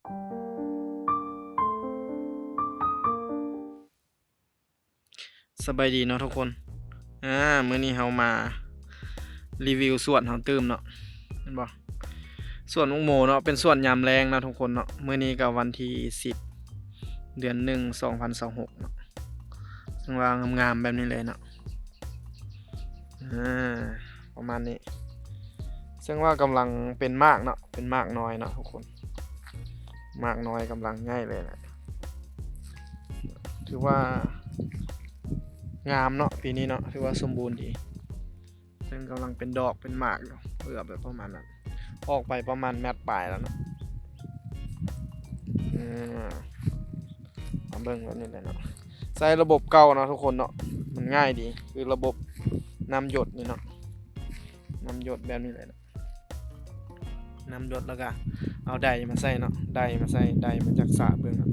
สบายดีเนาะทุกคนมื้อนี้เฮามารีวิวสวนเฮาตื่มเนาะเห็นบ่สวนลุงโมเนาะเป็นสวนยามแลงเนาะทุกคนเนาะมื้อนี้ก็วันที่10เดือน1 2026เนาะซึ่งว่างามๆแบบนี้เลยเนาะประมาณนี้ซึ่งว่ากำลังเป็นมากเนาะเป็นมากน้อยเนาะทุกคนมากน้อยกำลังง่ายเลยแหละถือว่างามเนาะปีนี้เนาะถือว่าสมบูรณ์ดีซึ่งกำลังเป็นดอกเป็นหมากอยู่เพื่อแบบประมาณนั้นออกไปประมาณแมตปลายแล้วเนาะมาเบิ่งแบบนี้เลยเนาะใช้ระบบเก่าเนาะทุกคนเนาะมันง่ายดีคือระบบน้ำหยดนี่เนาะน้ำหยดแบบนี้เลยเนาะน้ำหยดแล้วก็เอาไดมาใส่เนาะไดมาใส่ไดมาจากสระเบิ่งเนาะ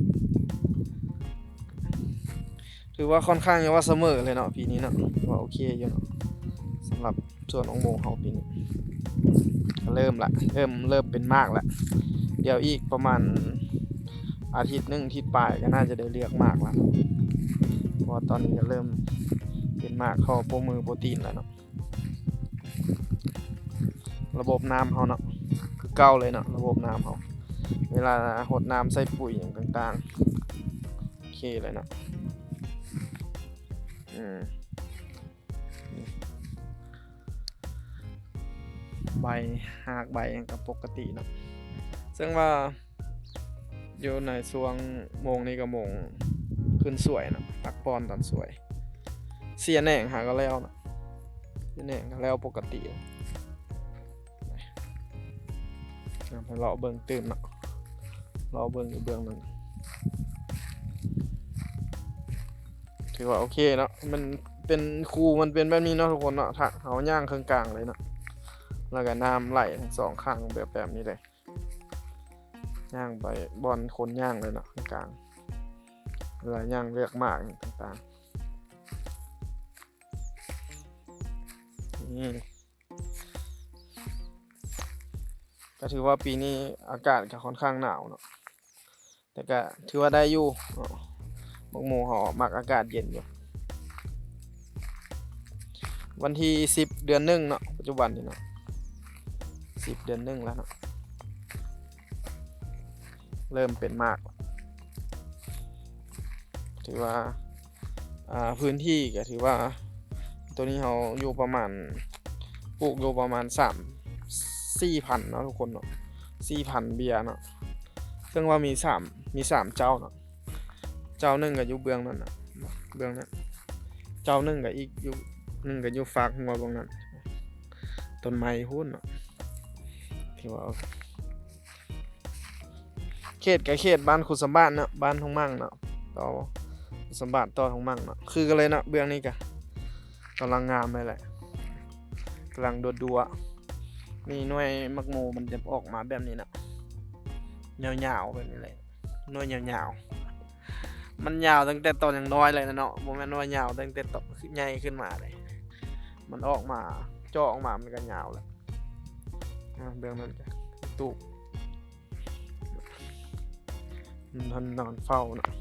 ถือว่าค่อนข้างจะว่าเสมอเลยเนาะปีนี้เนาะว่าโอเคอยู่เนาะสำหรับส่วนของโมเฮาปีนี้เริ่มเป็นมากแล้วเดี๋ยวอีกประมาณอาทิตย์นึงอาทิตย์ปลายก็น่าจะได้เลือกมากแล้วเพราะตอนนี้ก็เริ่มเป็นมากเข้าโปรมือโปรตีนแล้วเนาะระบบน้ำเฮาเนาะคือเก่าเลยเนาะระบบน้ำเฮาเวลาหดน้ำใส่ปุ๋ยอย่างต่างๆโอเคเลยเนาะใบหากใบกับปกติเนาะซึ่งว่าอยู่ในช่วงโมงนี้ก็โมงขึ้นสวยนะพักปอนตอนสวยเสียแหน่งหาก็แล้วนะเสียแหน่งก็แล้วปกติไปเลาะเบิ่งตื่นเนาะเลาะเบิ่งอยู่เบื้องหนึ่งถือว่าโอเคเนาะมันเป็นคูมันเป็นแบบนี้เนาะทุกคนเนาะถ้าเขาย่างเครื่องกลางเลยเนาะแล้วก็น้ำไหลทั้งสองข้างแบบนี้เลยย่างไปบอลคนย่างเลยเนาะเครื่องกลางเวลาย่างเลือกมากต่างๆนี่ก็ถือว่าปีนี้อากาศก็ค่อนข้างหนาวเนาะแต่ก็ถือว่าได้อยู่บางโมหอมักอากาศเย็นอยู่วันที่10 เดือน 1เนาะปัจจุบันนี่เนาะ10 เดือน 1แล้วเนาะเริ่มเป็นมากถือว่าพื้นที่ก็ถือว่าตัวนี้เราอยู่ประมาณปลูกอยู่ประมาณ4,000เนาะทุกคนเนาะ4,000เบียร์เนาะซึ่งว่ามี3เจ้าเนาะเจ้าหนึ่งก็อยู่เบื้องนั้นนะเบื้องนั้นเจ้าหนึ่งก็อีกอยู่หนึ่งก็อยู่ฝากหัวตรงนั้นต้นไม้หุ้นเนาะที่ว่าเขตกับเขตบ้านขุดสมบัติเนาะบ้านทองมั่งเนาะต่อขุดสมบัติต่อทองมั่งเนาะคือกันเลยเนาะเบื้องนี้ก็กำลังงามเลยแหละกำลังดัวนี่หน่วยมักโมมันจะออกมาแบบนี้เนาะยาวๆแบบนี้เลยหน่วยยาวๆมันยาวตั้งแต่ตอนยังน้อยเลยนะเนาะโมเมนต์ว่ายาวตั้งแต่ตอนใหญ่ขึ้นมาเลยมันออกมาเจาะออกมามันก็ยาวแล้วเบื้องนั้นก็ตูบมันนอนเฝ้าเนาะ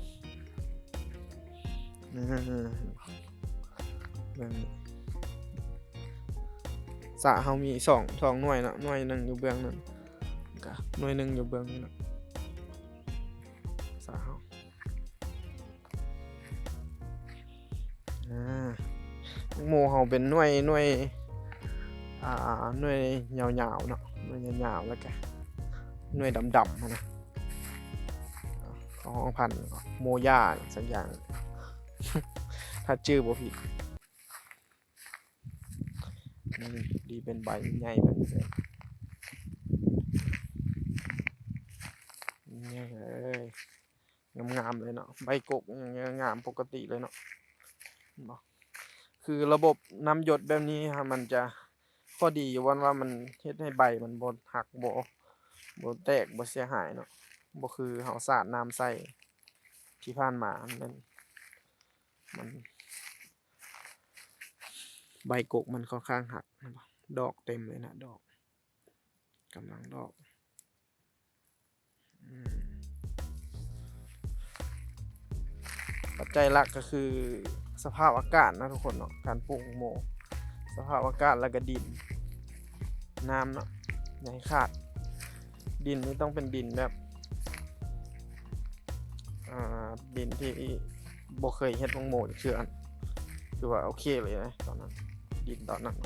เรื่องนี้สระเฮามี2หน่วยเนาะหน่วยหนึ่งอยู่เบื้องนั้นก็หน่วยหนึ่งอยู่เบื้องนี้เนาะสระเฮาโมเฮาเป็นหน่วยหน่วยยาวๆเนาะหน่วยยาวๆแล้วก็หน่วยดำๆนะของพันโมย่าสักอย่าง ถ้าชื่อบ่ผิดดีเป็นใบใหญ่แบบนี้เลยนี่เลยงามๆเลยเนาะใบกกงามปกติเลยเนาะคือระบบน้ำหยดแบบนี้มันจะข้อดีอยู่ว่ามันเฮ็ดให้ใบมันบ่หักบ่แตกบ่เสียหายเนาะบ่คือเฮาสาดน้ำใส่ที่ผ่านมามันใบกกมันค่อนข้างหักดอกเต็มเลยนะดอกกำลังดอก จัยหลักก็คือสภาพอากาศนะทุกคนเนาะการปลูกโมสภาพอากาศแล้วก็ดินน้ำเนาะอย่าให้ขาดดินนี่ต้องเป็นดินแบบดินที่บ่เคยเฮ็ดโมเชื่ออันคือว่าโอเคเลยนะตอนนั้นดินตอนนั้น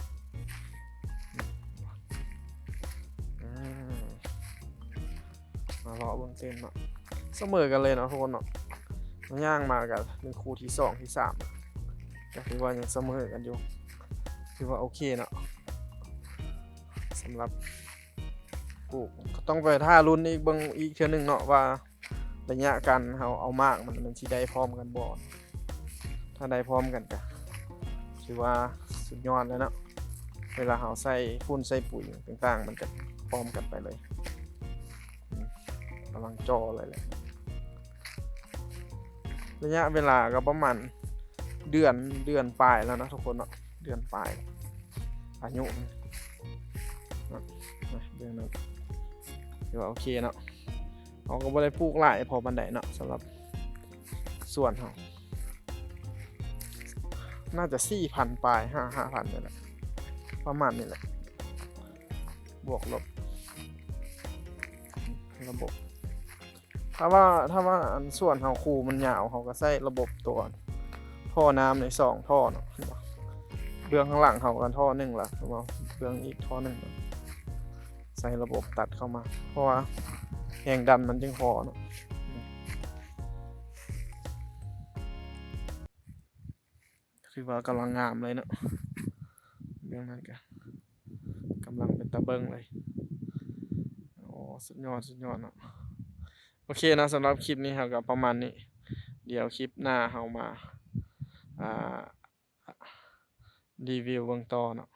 มาเลาะเบื้องเส้นเนาะเสมอกันเลยเนาะทุกคนเนาะย่างมากันเป็นคู่ที่2ที่3ก็คือว่ายังเสมอกันอยู่คือว่าโอเคเนาะสำหรับปลูกก็ต้องไปท่ารุ่นอีกเบิ่งอีกเทื่อนึงเนาะว่าระยะการเอามากมันสิได้พร้อมกันบ่ถ้าได้พร้อมกันก็ถือว่าสุดยอดแล้วเนาะเวลาเราใส่ฝุ่นใส่ปุ๋ยต่างๆมันก็พร้อมกันไปเลยกำลังจอเลยแหละระยะเวลาก็ประมาณเดือนปลายแล้วนะทุกคนเนาะเดือนปลายอายุเดือนนั้นถือว่าโอเคเนาะเขาก็ไม่ได้ปลูกหลายพอบันไดเนาะสำหรับส่วนเขาน่าจะ 4,000 ปลาย 5,000นี่แหละประมาณนี้แหละบวกลบระบบถ้าว่าส่วนเขาคูมันยาวเขาก็ใส่ระบบตัวท่อน้ำใน2ท่อเนาะเบื้องข้างหลังเขากันท่อหนึ่งละเบื้องอีกท่อหนึ่งใส่ระบบตัดเข้ามาเพราะว่าแรงดันมันจึงพอเนาะคือว่ากำลังงามเลยเนาะเรื่องนั้นก็กำลังเป็นตะเบิงเลยโอ้สุดยอดเนาะโอเคนะสำหรับคลิปนี้ครับก็ประมาณนี้เดี๋ยวคลิปหน้าเรามารีวิวเบื้องต่อเนาะ